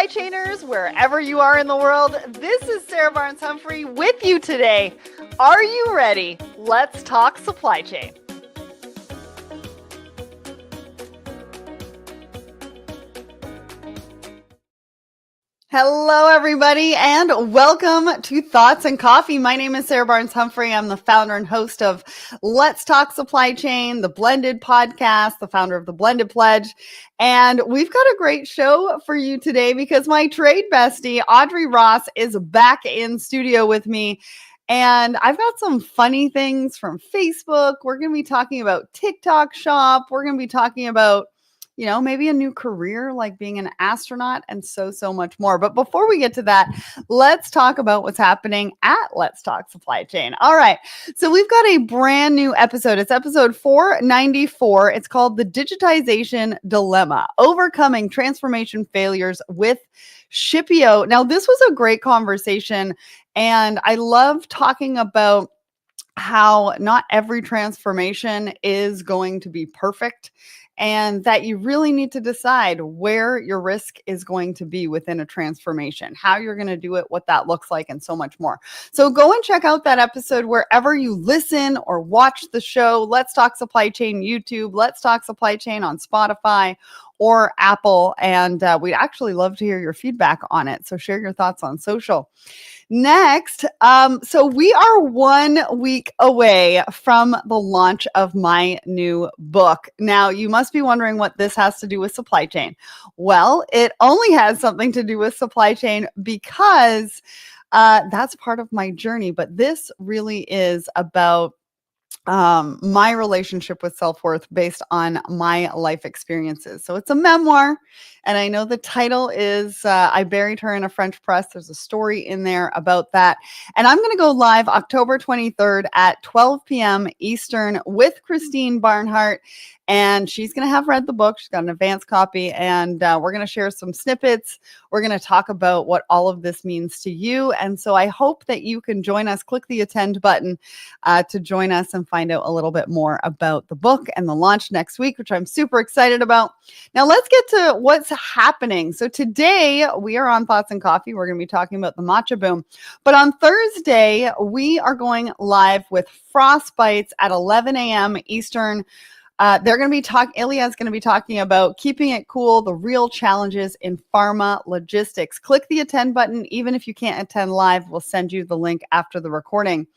supply chainers, wherever you are in the world. This is Sarah Barnes-Humphrey with you today. Are you ready? Let's talk supply chain. Hello, everybody, and welcome to Thoughts and Coffee. My name is Sarah Barnes-Humphrey. I'm the founder and host of Let's Talk Supply Chain, the Blended podcast, the founder of the Blended Pledge. And we've got a great show for you today because my trade bestie, Audrey Ross, is back in studio with me. And I've got some funny things from Facebook. We're going to be talking about TikTok Shop. We're going to be talking about maybe a new career like being an astronaut and so much more. But before we get to that, let's talk about what's happening at Let's Talk Supply Chain. All right. So we've got a brand new episode. It's episode 494. It's called The Digitization Dilemma, Overcoming Transformation Failures with Shipio. Now, this was a great conversation, and I love talking about how not every transformation is going to be perfect, and that you really need to decide where your risk is going to be within a transformation, how you're going to do it, what that looks like, and so much more. So go and check out that episode wherever you listen or watch the show. Let's Talk Supply Chain YouTube, Let's Talk Supply Chain on Spotify or Apple. And we'd actually love to hear your feedback on it. So share your thoughts on social. Next, so we are 1 week away from the launch of my new book. Now, you must be wondering what this has to do with supply chain. Well, it only has something to do with supply chain because that's part of my journey. But this really is about my relationship with self-worth based on my life experiences. So it's a memoir, and I know the title is I Buried Her in a French Press. There's a story in there about that. And I'm going to go live October 23rd at 12 p.m. Eastern with Christine Barnhart. And she's going to have read the book. She's got an advanced copy, and we're going to share some snippets. We're going to talk about what all of this means to you. And so I hope that you can join us. Click the attend button to join us and find out a little bit more about the book and the launch next week, which I'm super excited about. Now let's get to what's happening. So today we are on Thoughts and Coffee. We're going to be talking about the matcha boom. But on Thursday, we are going live with Frostbites at 11 a.m. Eastern. They're going to be Ilya's going to be talking about keeping it cool, the real challenges in pharma logistics. Click the attend button. Even if you can't attend live, we'll send you the link after the recording.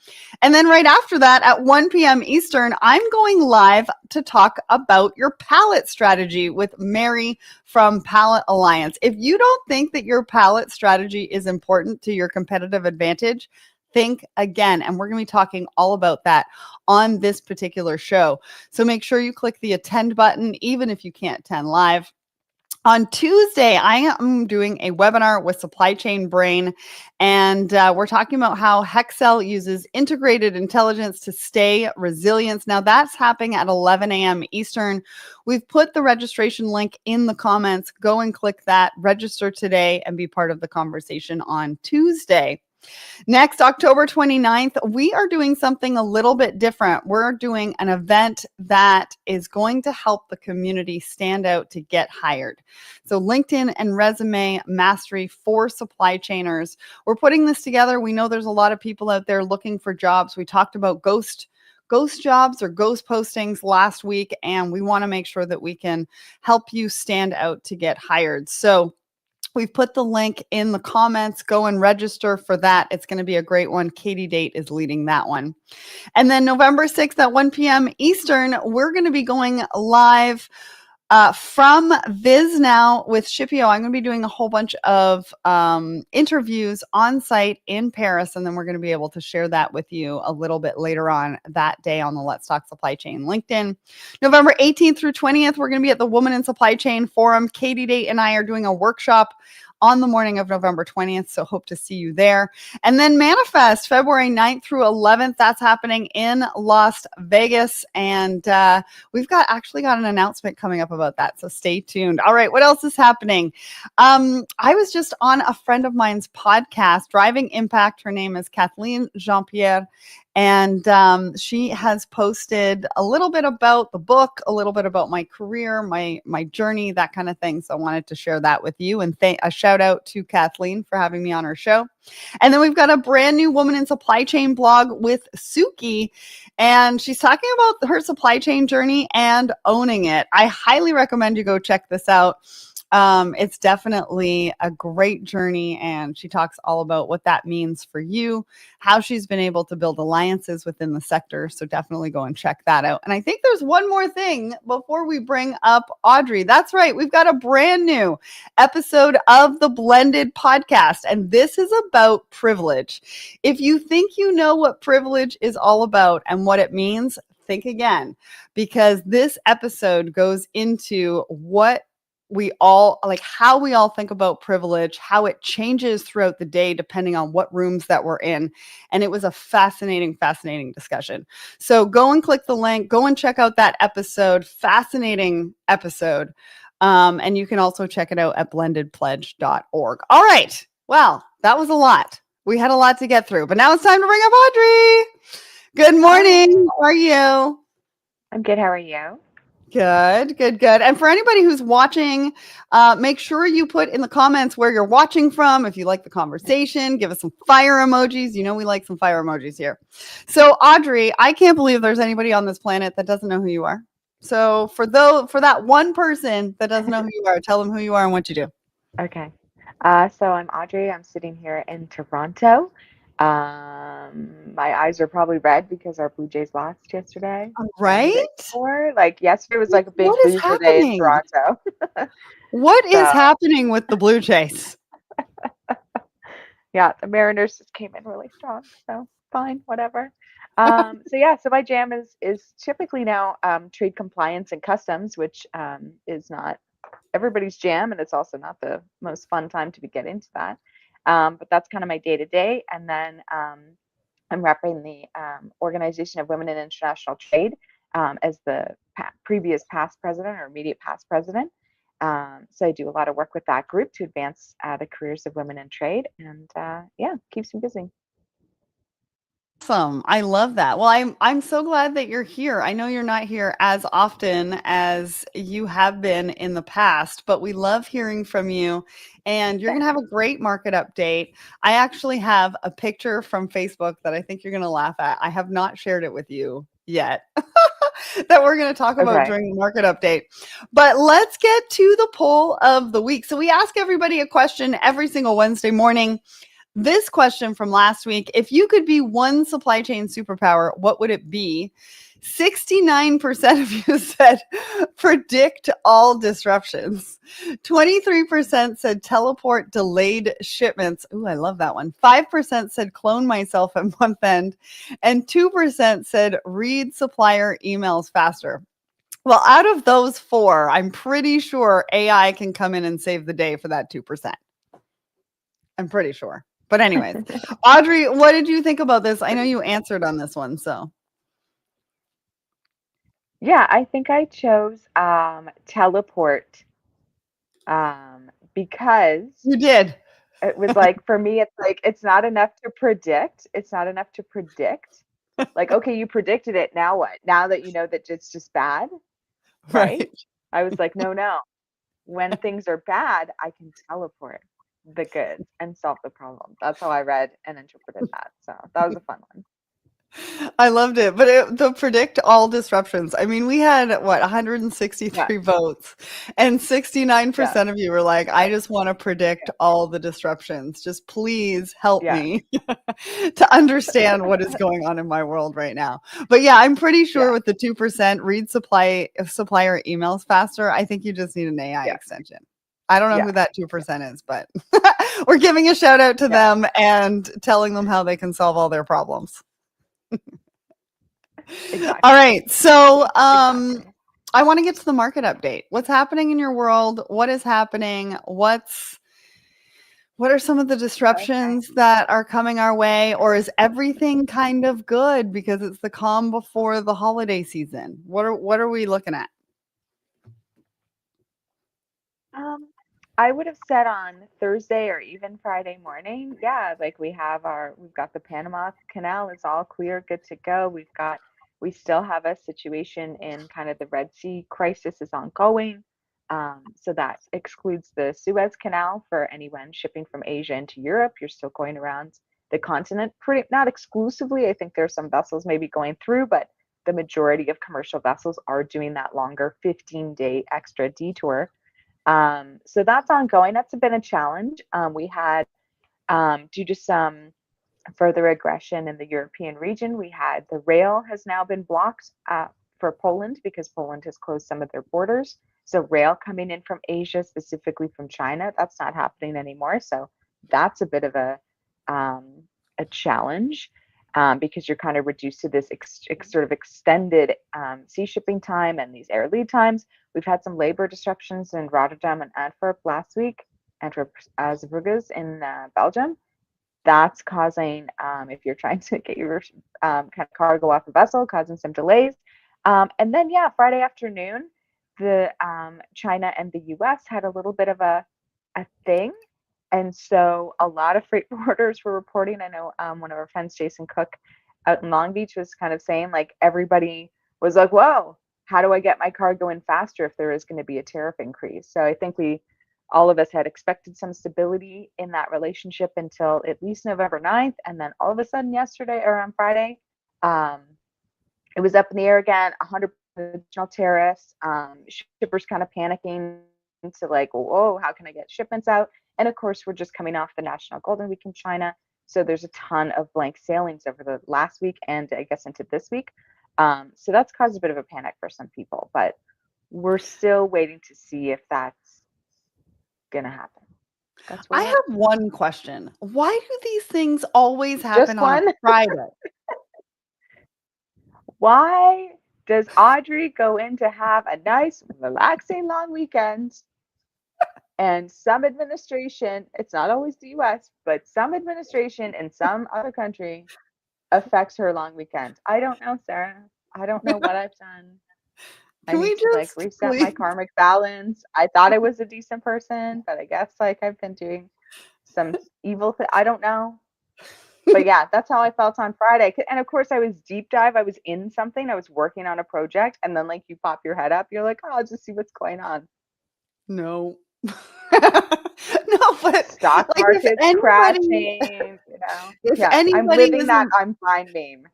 And then right after that at 1 p.m. Eastern, I'm going live to talk about your palette strategy with Mary from Palette Alliance. If you don't think that your palette strategy is important to your competitive advantage, think again. And we're going to be talking all about that on this particular show. So make sure you click the attend button, even if you can't attend live. On Tuesday, I am doing a webinar with Supply Chain Brain, and we're talking about how Hexcel uses integrated intelligence to stay resilient. Now, that's happening at 11 a.m. Eastern. We've put the registration link in the comments. Go and click that, register today, and be part of the conversation on Tuesday. Next, October 29th, we are doing something a little bit different. We're doing an event that is going to help the community stand out to get hired. So LinkedIn and resume mastery for supply chainers. We're putting this together. We know there's a lot of people out there looking for jobs. We talked about ghost jobs or ghost postings last week, and we want to make sure that we can help you stand out to get hired. So we've put the link in the comments. Go and register for that. It's going to be a great one. Katie Date is leading that one. And then November 6th at 1 p.m. Eastern, we're going to be going live from Viz Now with Shipio. I'm going to be doing a whole bunch of interviews on site in Paris, and then we're going to be able to share that with you a little bit later on that day on the Let's Talk Supply Chain LinkedIn. November 18th through 20th, we're going to be at the Woman in Supply Chain Forum. Katie Date and I are doing a workshop on the morning of November 20th. So hope to see you there. And then Manifest, February 9th through 11th. That's happening in Las Vegas. And we've actually got an announcement coming up about that. So stay tuned. All right. What else is happening? I was just on a friend of mine's podcast, Driving Impact. Her name is Kathleen Jean-Pierre. And she has posted a little bit about the book, a little bit about my career, my journey, that kind of thing. So I wanted to share that with you, and a shout out to Kathleen for having me on her show. And then we've got a brand new Woman in Supply Chain blog with Suki, and she's talking about her supply chain journey and owning it. I highly recommend you go check this out. It's definitely a great journey, and she talks all about what that means for you, how she's been able to build alliances within the sector. So definitely go and check that out. And I think there's one more thing before we bring up Audrey. That's right. We've got a brand new episode of the Blended podcast, and this is about privilege. If you think you know what privilege is all about and what it means, think again, because this episode goes into what we all like, how we all think about privilege, how it changes throughout the day depending on what rooms that we're in. And it was a fascinating discussion. So go and click the link, go and check out that episode. Fascinating episode. And you can also check it out at blendedpledge.org. All right. Well, that was a lot. We had a lot to get through, but now it's time to bring up Audrey. Good morning. How are you? I'm good. How are you? Good. And for anybody who's watching, make sure you put in the comments where you're watching from. If you like the conversation, give us some fire emojis. You know we like some fire emojis here. So Audrey, I can't believe there's anybody on this planet that doesn't know who you are. So for that one person that doesn't know who you are, tell them who you are and what you do. Okay. So I'm Audrey. I'm sitting here in Toronto. My eyes are probably red because our Blue Jays lost yesterday. Right? Like yesterday was like a big loser day in Toronto. What is happening with the Blue Jays? Yeah, the Mariners just came in really strong. So fine, whatever. So my jam is typically now trade compliance and customs, which is not everybody's jam, and it's also not the most fun time to get into that. But that's kind of my day to day. And then I'm repping the Organization of Women in International Trade as the previous past president or immediate past president. So I do a lot of work with that group to advance the careers of women in trade, and keeps me busy. Awesome. I love that. Well, I'm so glad that you're here. I know you're not here as often as you have been in the past, but we love hearing from you, and you're going to have a great market update. I actually have a picture from Facebook that I think you're going to laugh at. I have not shared it with you yet. That we're going to talk about during the market update. But let's get to the poll of the week. So we ask everybody a question every single Wednesday morning. This question from last week: if you could be one supply chain superpower, what would it be? 69% of you said predict all disruptions. 23% said teleport delayed shipments. Ooh, I love that one. 5% said clone myself at month end. And 2% said read supplier emails faster. Well, out of those four, I'm pretty sure AI can come in and save the day for that 2%. I'm pretty sure. But anyways, Audrey, what did you think about this? I know you answered on this one, so. Yeah, I think I chose teleport because you did. It was like, for me, it's like, it's not enough to predict. It's not enough to predict. Like, okay, you predicted it. Now what? Now that you know that it's just bad, right? I was like, no. When things are bad, I can teleport the goods and solve the problem. That's how I read and interpreted that. So that was a fun one. I loved it. But to predict all disruptions, I mean, we had, 163 votes, and 69% of you were like, I just want to predict all the disruptions. Just please help me to understand what is going on in my world right now. But yeah, I'm pretty sure with the 2%, read supplier emails faster. I think you just need an AI extension. I don't know who that 2% is, but we're giving a shout out to them and telling them how they can solve all their problems. Exactly. All right. So I want to get to the market update. What's happening in your world? What is happening? What are some of the disruptions that are coming our way? Or is everything kind of good because it's the calm before the holiday season? What are we looking at? I would have said on Thursday or even Friday morning, yeah, like we've got the Panama Canal is all clear, good to go. We still have a situation in kind of the Red Sea crisis is ongoing. So that excludes the Suez Canal for anyone shipping from Asia into Europe. You're still going around the continent, pretty not exclusively. I think there's some vessels maybe going through, but the majority of commercial vessels are doing that longer 15-day extra detour. So that's ongoing. That's been a challenge. We had, due to some further aggression in the European region, we had the rail has now been blocked for Poland because Poland has closed some of their borders. So rail coming in from Asia, specifically from China, that's not happening anymore. So that's a bit of a challenge because you're kind of reduced to this sort of extended sea shipping time and these air lead times. We've had some labor disruptions in Rotterdam and Antwerp last week, Antwerp Zeebrugge in Belgium. That's causing, if you're trying to get your kind of cargo off the vessel, causing some delays. And then, yeah, Friday afternoon, the China and the US had a little bit of a thing. And so a lot of freight forwarders were reporting. I know one of our friends, Jason Cook, out in Long Beach was kind of saying, like, everybody was like, whoa, how do I get my cargo in faster if there is going to be a tariff increase? So I think all of us had expected some stability in that relationship until at least November 9th. And then all of a sudden yesterday or on Friday, um, it was up in the air again, 100% additional tariffs, shippers kind of panicking to like, whoa, how can I get shipments out? And of course, we're just coming off the National Golden Week in China. So there's a ton of blank sailings over the last week and I guess into this week. So that's caused a bit of a panic for some people, but we're still waiting to see if that's going to happen. That's where I we're have at. one question. Why do these things always Just happen on a one. Friday? Why does Audrey go in to have a nice, relaxing long weekend and some administration, it's not always the US, but some administration in some other country affects her long weekend? I don't know, Sarah. I don't know what I've done. I Can we need to like just reset my please? karmic balance. I thought I was a decent person, but I guess like I've been doing some evil thing. I don't know. But yeah, that's how I felt on Friday. And of course, I was deep dive. I was in something. I was working on a project, and then like you pop your head up, you're like, "Oh, I'll just see what's going on." No. No, but Stock like market's crashing. You know, if yeah, I'm anybody living that I'm fine meme.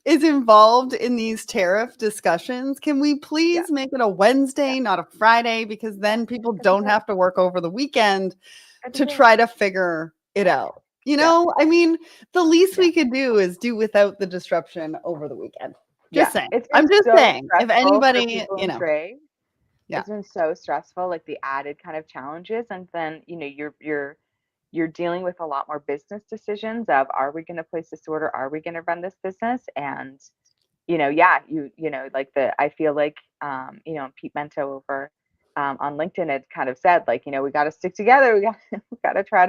is involved in these tariff discussions, can we Yeah, please make it a yeah, Wednesday, not a Friday? Because yeah. then people That'd be don't great. have to work over the weekend That'd be to great. try to figure it out. Yeah, I mean, the least yeah, we could do is do without the disruption over the weekend. Just yeah. saying. It's been I'm just so saying, if stressful for anybody, people in trade. yeah. It's been so stressful, like the added kind of challenges, and then you're dealing with a lot more business decisions of are we going to place this order, are we going to run this business, and yeah, like I feel like Pete Mento over on LinkedIn had kind of said like we got to stick together, we got to try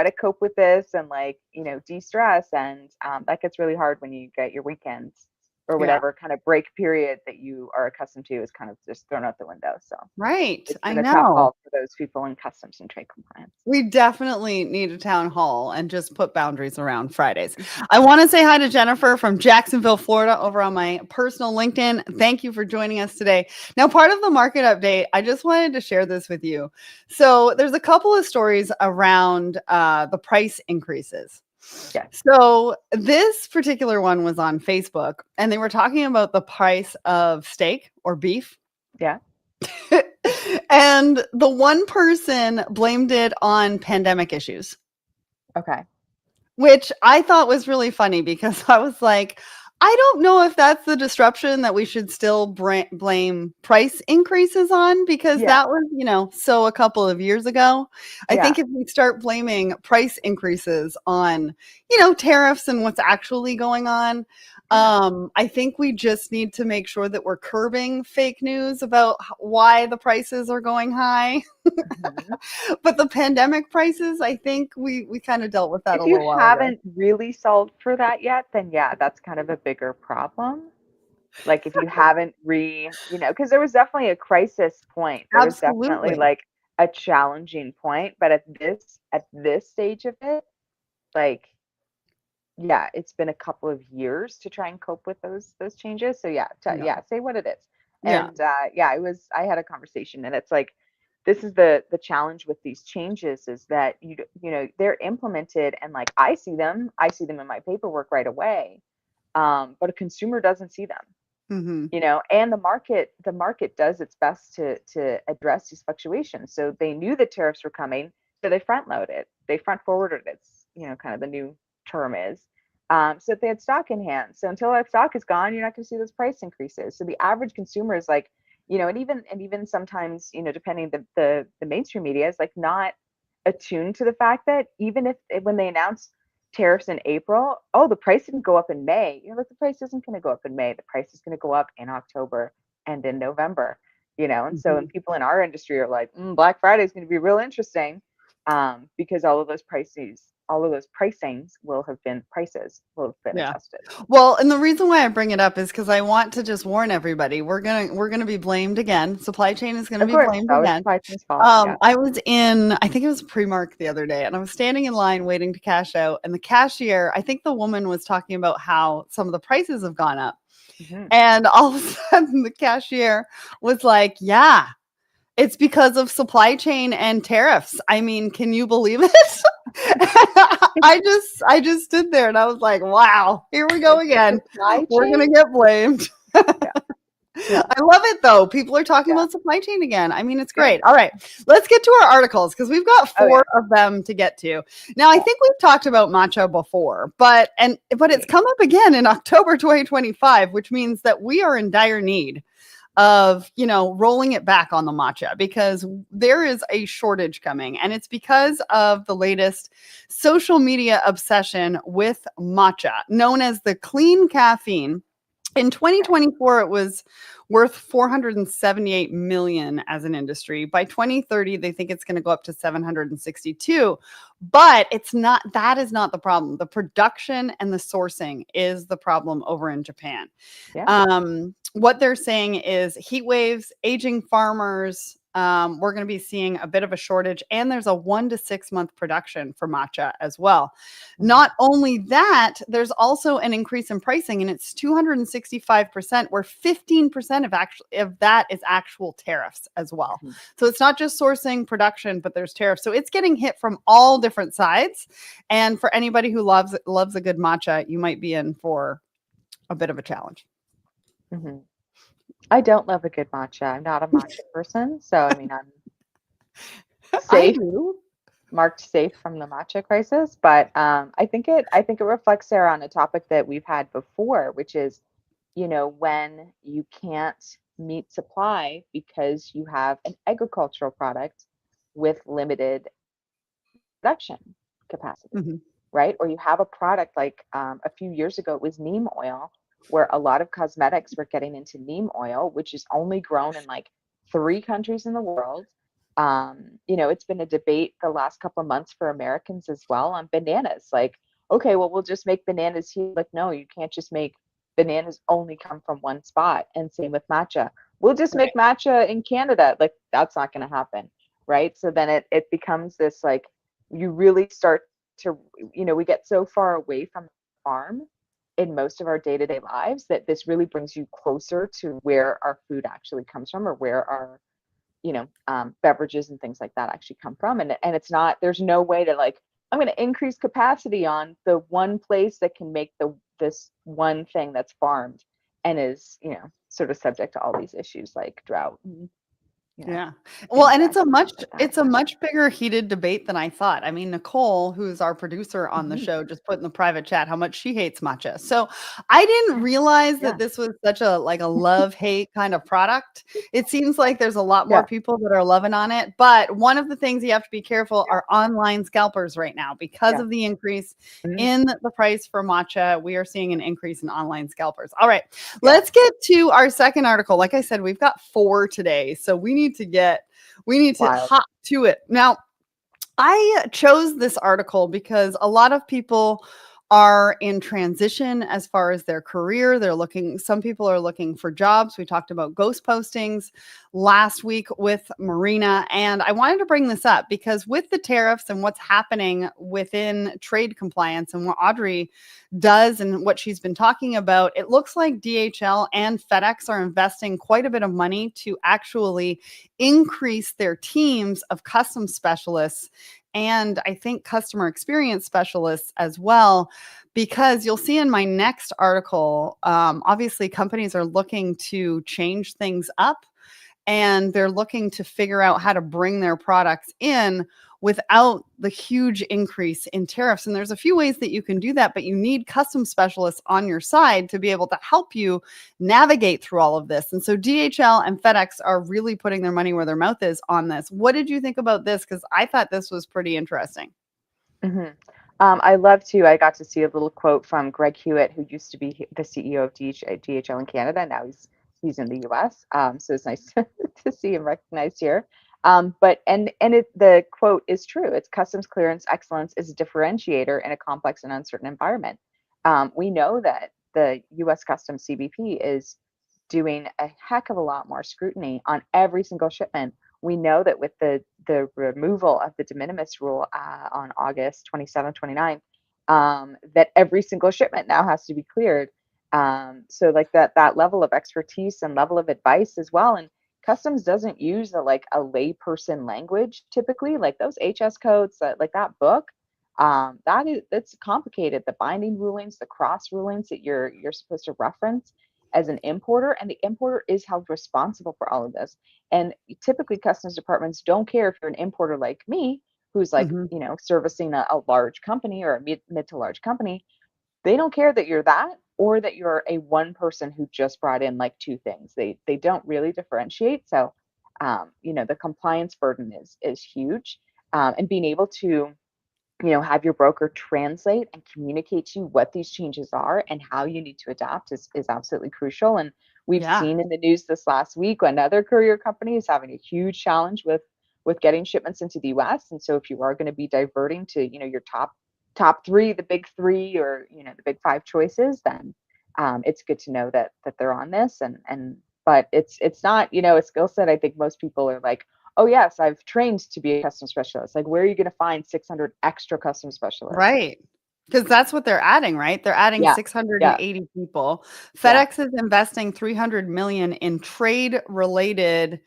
to cope with this and like de-stress, and that gets really hard when you get your weekends or Yeah. whatever kind of break period that you are accustomed to is kind of just thrown out the window. So Right. it's I been a tough know. call for those people in customs and trade compliance. We definitely need a town hall and just put boundaries around Fridays. Mhm. I want to say hi to Jennifer from Jacksonville, Florida, over on my personal LinkedIn. Thank you for joining us today. Now, part of the market update, I just wanted to share this with you. So, there's a couple of stories around the price increases. Yes. So, this particular one was on Facebook, and they were talking about the price of steak or beef. Yeah. And the one person blamed it on pandemic issues, Okay. which I thought was really funny because I was like, I don't know if that's the disruption that we should still blame price increases on because Yeah. that was, so a couple of years ago. I Yeah. think if we start blaming price increases on, tariffs and what's actually going on, Yeah. I think we just need to make sure that we're curbing fake news about why the prices are going high. Mhm. But the pandemic prices, I think we kind of dealt with that a If you little while ago. haven't really solved for that yet, then yeah, that's kind of a bigger problem. Like if you haven't because there was definitely a crisis point. There was definitely Absolutely. like a challenging point, but at this stage of it, like, yeah, it's been a couple of years to try and cope with those changes. So yeah, Yeah. yeah, say what it is. Yeah. And yeah, I had a conversation, and it's like, this is the challenge with these changes, is that they're implemented, and like I see them in my paperwork right away, but a consumer doesn't see them. Mm-hmm. And the market does its best to address these fluctuations. So they knew the tariffs were coming, so they front loaded, they front forwarded. It's kind of the new term is. So if they had stock in hand, so until that stock is gone, you're not going to see those price increases. So the average consumer is like, and even sometimes, depending the mainstream media is like not attuned to the fact that even if when they announce tariffs in April, oh, the price didn't go up in May. Like, the price isn't going to go up in May. The price is going to go up in October and in November. And so, and people in our industry are like, Black Friday is going to be real interesting, because all of those pricings prices will have been Yeah. adjusted. Well, and the reason why I bring it up is because I want to just warn everybody. We're gonna be blamed again. Supply chain is gonna Of be course, blamed it's always again. supply chain's fault. Yeah. I was in, I think it was Primark the other day, and I was standing in line waiting to cash out, and the cashier, I think the woman was talking about how some of the prices have gone up, Hmm. and all of a sudden the cashier was like, "Yeah, it's because of supply chain and tariffs. I mean, can you believe it?" I just stood there and I was like, wow, here we go again. Supply We're gonna chain. get blamed. Yeah. Yeah. I love it though. People are talking Yeah. about supply chain again. I mean, it's Yeah. great. All right, let's get to our articles because we've got Oh four yeah. of them to get to. Now, I Yeah. think we've talked about matcha before, but it's come up again in October 2025, which means that we are in dire need of rolling it back on the matcha because there is a shortage coming, and it's because of the latest social media obsession with matcha known as the clean caffeine. In 2024 it was worth 478 million as an industry. By 2030 they think it's going to go up to 762, but that is not the problem. The production and the sourcing is the problem over in Japan. Yeah. What they're saying is heat waves, aging farmers. We're going to be seeing a bit of a shortage, and there's a 1 to 6 month production for matcha as well. Not only that, there's also an increase in pricing, and it's 265%, where 15% of that is actual tariffs as well. Mhm. So it's not just sourcing, production, but there's tariffs. So it's getting hit from all different sides. And for anybody who loves a good matcha, you might be in for a bit of a challenge. Hmm. I don't love a good matcha. I'm not a matcha person, so I mean, I'm I safe, do. marked safe from the matcha crisis. But I think it reflects, Sarah, on a topic that we've had before, which is, when you can't meet supply because you have an agricultural product with limited production capacity, Mhm. right? Or you have a product like, a few years ago, it was neem oil, where a lot of cosmetics were getting into neem oil, which is only grown in like 3 countries in the world. It's been a debate the last couple of months for Americans as well on bananas. Like, okay, well, we'll just make bananas here. Like, no, you can't just make bananas only come from one spot. And same with matcha. We'll just make matcha in Canada. Like, that's not going to happen, right? So then it becomes this, like, you really start to, we get so far away from the farm in most of our day-to-day lives that this really brings you closer to where our food actually comes from, or where our beverages and things like that actually come from. And it's not, there's no way to, like, I'm going to increase capacity on the one place that can make this one thing that's farmed and is sort of subject to all these issues like drought and Yeah. Well, and insects and things like that. it's a much bigger heated debate than I thought. I mean, Nicole, who's our producer on the Mhm. show, just put in the private chat how much she hates matcha. So I didn't realize Yeah. that this was such a love-hate kind of product. It seems like there's a lot more Yeah. people that are loving on it. But one of the things you have to be careful Yeah. are online scalpers right now because Yeah. of the increase Mhm. in the price for matcha. We are seeing an increase in online scalpers. All right. Yeah. Let's get to our second article. Like I said, we've got 4 today. So we need to Wild. hop to it. Now, I chose this article because a lot of people are in transition as far as their career. Some people are looking for jobs. We talked about ghost postings last week with Marina. And I wanted to bring this up because with the tariffs and what's happening within trade compliance and what Audrey does and what she's been talking about, it looks like DHL and FedEx are investing quite a bit of money to actually increase their teams of customs specialists and I think customer experience specialists as well, because you'll see in my next article, obviously companies are looking to change things up and they're looking to figure out how to bring their products in without the huge increase in tariffs. And there's a few ways that you can do that, but you need custom specialists on your side to be able to help you navigate through all of this. And so DHL and FedEx are really putting their money where their mouth is on this. What did you think about this? Because I thought this was pretty interesting. Mm-hmm. I love to. I got to see a little quote from Greg Hewitt, who used to be the CEO of DHL in Canada. Now he's in the U.S. So it's nice to see him recognized here. The quote is true. It's customs clearance excellence is a differentiator in a complex and uncertain environment. We know that the U.S. Customs CBP is doing a heck of a lot more scrutiny on every single shipment. We know that with the removal of the de minimis rule on August 27th, 29th, that every single shipment now has to be cleared. So like that level of expertise and level of advice as well. And customs doesn't use a layperson language typically, like those HS codes, like that book. That's complicated. The binding rulings, the cross rulings that you're supposed to reference as an importer, and the importer is held responsible for all of this. And typically customs departments don't care if you're an importer like me, who's servicing a large company or a mid to large company. They don't care that you're that or that you're a one person who just brought in like two things. They don't really differentiate. So the compliance burden is huge. And being able to have your broker translate and communicate to you what these changes are and how you need to adapt is absolutely crucial. And we've seen in the news this last week another courier company is having a huge challenge with getting shipments into the US. And so if you are going to be diverting to, your top three, the big three, or, the big five choices, then it's good to know that they're on this. But it's not, a skill set. I think most people are like, oh yes, I've trained to be a custom specialist. Like, where are you going to find 600 extra custom specialists? Right. Because that's what they're adding, right? They're adding 680 people. FedEx is investing $300 million in trade-related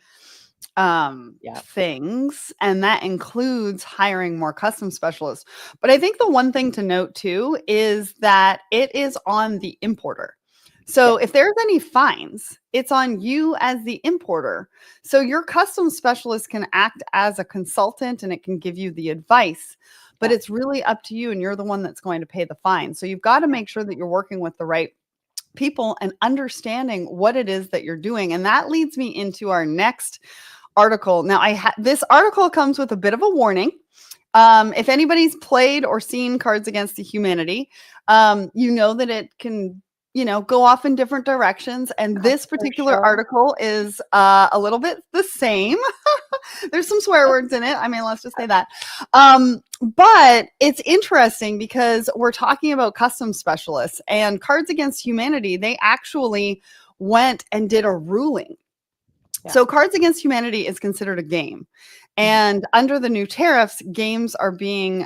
things, and that includes hiring more custom specialists. But I think the one thing to note too is that it is on the importer. So if there's any fines, it's on you as the importer. So your custom specialist can act as a consultant and it can give you the advice, but it's really up to you and you're the one that's going to pay the fine. So you've got to make sure that you're working with the right people and understanding what it is that you're doing. And that leads me into our next article. Now, this article comes with a bit of a warning. If anybody's played or seen Cards Against Humanity, you know that it can go off in different directions. And this particular article is a little bit the same. There's some swear words in it. I mean, let's just say that. But it's interesting because we're talking about customs specialists, and Cards Against Humanity, they actually went and did a ruling. So Cards Against Humanity is considered a game. And under the new tariffs, games are being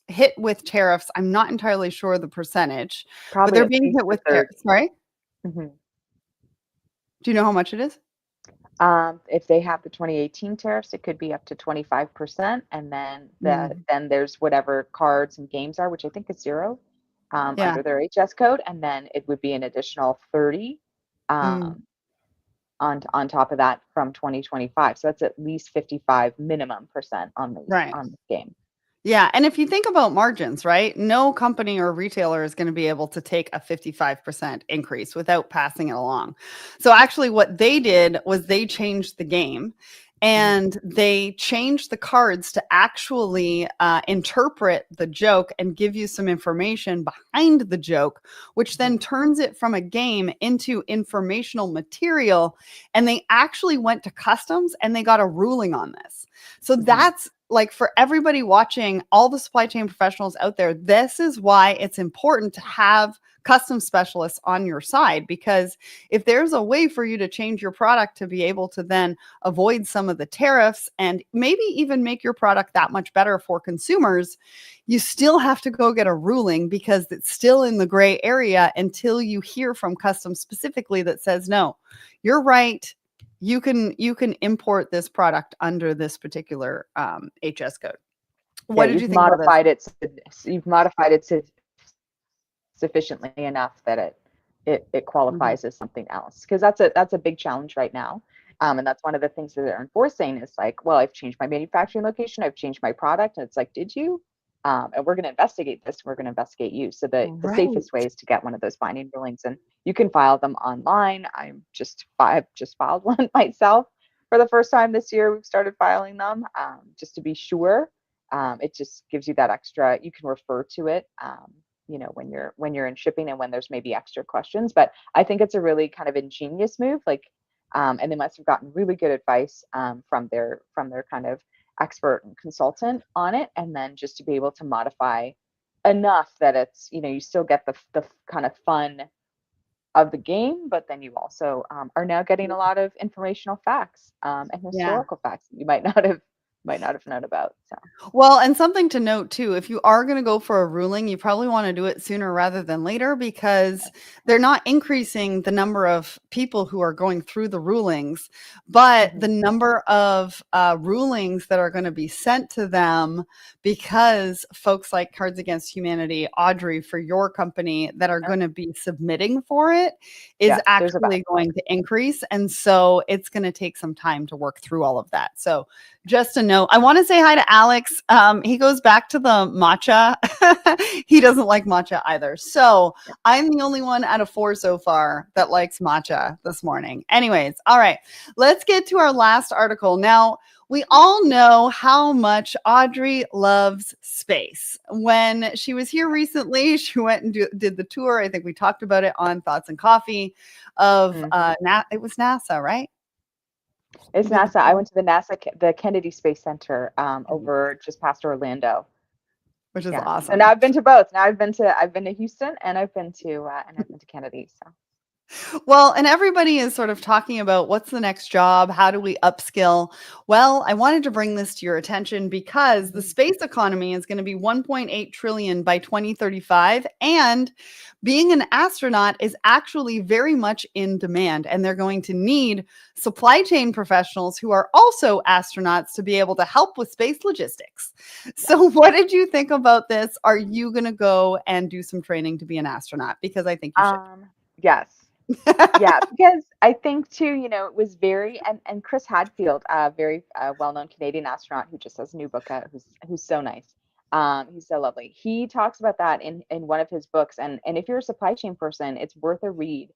hit with tariffs. I'm not entirely sure the percentage, but they're being hit with tariffs. Sorry? Mm-hmm. Do you know how much it is? If they have the 2018 tariffs, it could be up to 25%. And then then there's whatever cards and games are, which I think is zero under their HS code. And then it would be an additional 30 on top of that from 2025. So that's at least 55 minimum % on the game. Yeah. And if you think about margins, right? No company or retailer is going to be able to take a 55% increase without passing it along. So actually what they did was they changed the game. And they changed the cards to actually interpret the joke and give you some information behind the joke, which then turns it from a game into informational material. And they actually went to customs and they got a ruling on this. So that's like for everybody watching, all the supply chain professionals out there, this is why it's important to have custom specialists on your side, because if there's a way for you to change your product to be able to then avoid some of the tariffs and maybe even make your product that much better for consumers, you still have to go get a ruling because it's still in the gray area until you hear from customs specifically that says, no, you're right. You can import this product under this particular HS code. Yeah, What did you think about this? you've modified it sufficiently enough that it qualifies as something else, because that's a big challenge right now. And that's one of the things that they're enforcing is like, well, I've changed my manufacturing location, I've changed my product, and it's like, did you? And we're going to investigate this. We're going to investigate you. So the Right. safest way is to get one of those binding rulings, and you can file them online. I've just filed one myself for the first time this year. We've started filing them just to be sure. It just gives you that extra. You can refer to it, when you're in shipping and when there's maybe extra questions. But I think it's a really kind of ingenious move. Like, and they must have gotten really good advice from their kind of expert and consultant on it, and then just to be able to modify enough that it's, you still get the kind of fun of the game, but then you also are now getting a lot of informational facts and Yeah. historical facts that you might not have known about. So Well, and something to note too, if you are going to go for a ruling, you probably want to do it sooner rather than later, because they're not increasing the number of people who are going through the rulings, but the number of rulings that are going to be sent to them, because folks like Cards Against Humanity, Audrey, for your company, that are going to be submitting for it is yes, there's a actually going to increase. And so it's going to take some time to work through all of that. So just a note. I want to say hi to Alex. He goes back to the matcha. He doesn't like matcha either. So I'm the only one out of 4 so far that likes matcha this morning. Anyways, all right, let's get to our last article. Now, we all know how much Audrey loves space. When she was here recently, she went and did the tour. I think we talked about it on Thoughts and Coffee of it was NASA, right? It's NASA. I went to the Kennedy Space Center over just past Orlando. Which is Yeah. awesome. So now I've been to both. Now I've been to Houston, and I've been to Kennedy. So Well, and everybody is sort of talking about what's the next job? How do we upskill? Well, I wanted to bring this to your attention because the space economy is going to be 1.8 trillion by 2035, and being an astronaut is actually very much in demand, and they're going to need supply chain professionals who are also astronauts to be able to help with space logistics. So, what did you think about this? Are you going to go and do some training to be an astronaut? Because I think you should. Yes. Yeah, because I think too, it was very, and Chris Hadfield, a very well-known Canadian astronaut who just has a new book out, who's so nice. He's so lovely. He talks about that in one of his books, and if you're a supply chain person, it's worth a read,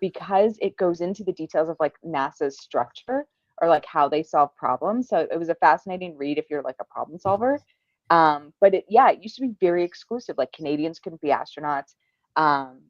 because it goes into the details of like NASA's structure, or like how they solve problems. So it was a fascinating read if you're like a problem solver. But it used to be very exclusive. Like Canadians couldn't be astronauts. Um,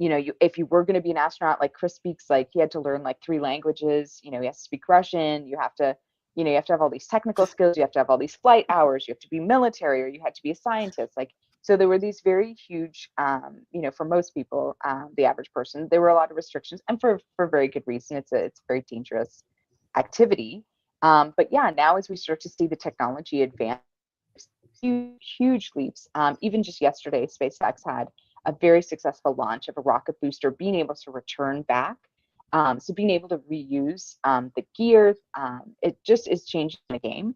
if you were going to be an astronaut, like Chris speaks, like he had to learn like 3 languages. He has to speak Russian. You have to have all these technical skills. You have to have all these flight hours. You have to be military, or you had to be a scientist. Like, so there were these very huge, for most people, the average person, there were a lot of restrictions, and for very good reason. It's a very dangerous activity. But yeah, now as we start to see the technology advance, huge leaps. Even just yesterday, SpaceX had a very successful launch of a rocket booster being able to return back. So being able to reuse the gear, it just is changing the game.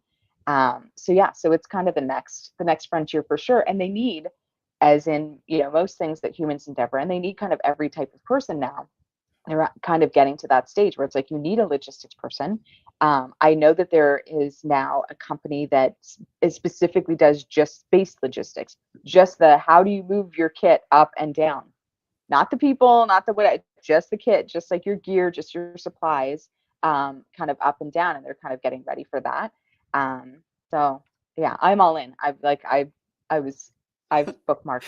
So it's kind of the next frontier for sure. And they need, as in most things that humans endeavor, and they need kind of every type of person now. They're kind of getting to that stage where it's like you need a logistics person. I know that there is now a company that specifically does just space logistics, just the how do you move your kit up and down, not the people, not the what, just the kit, just like your gear, just your supplies, kind of up and down, and they're kind of getting ready for that. So yeah, I'm all in. I've bookmarked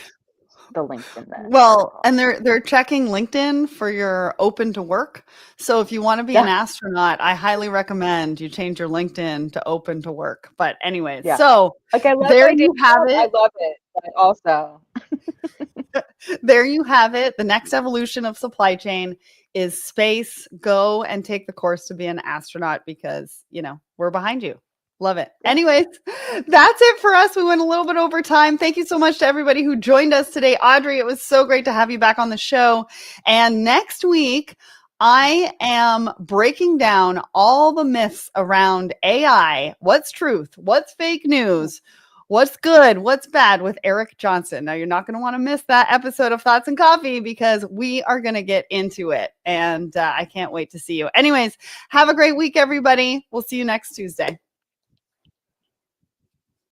the links in the Well, article. and they're checking LinkedIn for your open to work. So if you want to be an astronaut, I highly recommend you change your LinkedIn to open to work. But anyways, so like I love there my day you have job. it. I love it, but also There you have it. The next evolution of supply chain is space. Go and take the course to be an astronaut because, we're behind you. Love it. Yeah. Anyways, that's it for us. We went a little bit over time. Thank you so much to everybody who joined us today. Audrey, it was so great to have you back on the show. And next week, I am breaking down all the myths around AI. What's truth? What's fake news? What's good? What's bad with Eric Johnson? Now, you're not going to want to miss that episode of Thoughts and Coffee because we are going to get into it. And I can't wait to see you. Anyways, have a great week, everybody. We'll see you next Tuesday.